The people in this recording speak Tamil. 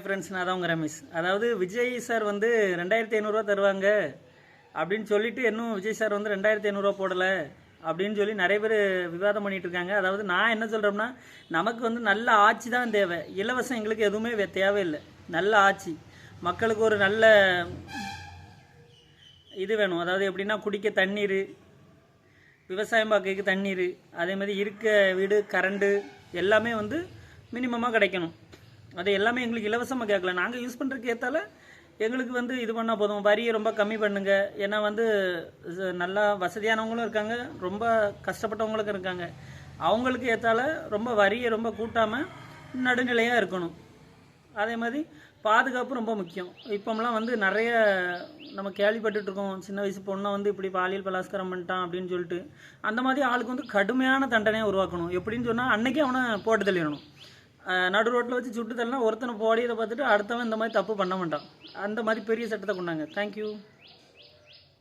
ஃப்ரெண்ட்ஸ், நான் தான் உங்கள் ரமேஷ். அதாவது விஜய் சார் வந்து 2500 தருவாங்க அப்படின்னு சொல்லிட்டு இன்னும் விஜய் சார் வந்து 2500 போடலை அப்படின்னு சொல்லி நிறைய பேர் விவாதம் பண்ணிட்டு இருக்காங்க. அதாவது நான் என்ன சொல்கிறோம்னா, நமக்கு வந்து நல்ல ஆட்சி தான் தேவை. இலவசம் எங்களுக்கு எதுவுமே தேவையில்லை. நல்ல ஆட்சி, மக்களுக்கு ஒரு நல்ல இது வேணும். அதாவது எப்படின்னா, குடிக்க தண்ணீர், விவசாயம் பார்க்க தண்ணீர், அதே மாதிரி இருக்க வீடு, கரண்டு எல்லாமே வந்து மினிமமாக கிடைக்கணும். அது எல்லாமே எங்களுக்கு இலவசமாக கேட்கல, நாங்கள் யூஸ் பண்ணுறதுக்கு ஏற்றால எங்களுக்கு வந்து இது பண்ணால் போதும். வரியை ரொம்ப கம்மி பண்ணுங்க. ஏன்னா வந்து நல்லா வசதியானவங்களும் இருக்காங்க, ரொம்ப கஷ்டப்பட்டவங்களுக்கும் இருக்காங்க. அவங்களுக்கு ஏற்றால ரொம்ப வரியை ரொம்ப கூட்டாமல் நடுநிலையாக இருக்கணும். அதே மாதிரி பாதுகாப்பு ரொம்ப முக்கியம். இப்போம்லாம் வந்து நிறைய நம்ம கேள்விப்பட்டுருக்கோம், சின்ன வயசு பொண்ணை வந்து இப்படி பாலியல் பலாத்காரம் பண்ணிட்டான் அப்படின்னு சொல்லிட்டு. அந்த மாதிரி ஆளுக்கு வந்து கடுமையான தண்டனையை உருவாக்கணும். எப்படின்னு சொன்னால், அன்னைக்கே அவனை போட்டு தள்ளிடணும். நடு ரோட்டில் வச்சு சுட்டு தள்ளினா ஒருத்தனை போடியதை பார்த்துட்டு அடுத்தவன் இந்த மாதிரி தப்பு பண்ண மாட்டான். அந்த மாதிரி பெரிய சட்டத்தை கொண்டாங்க. தேங்க்யூ.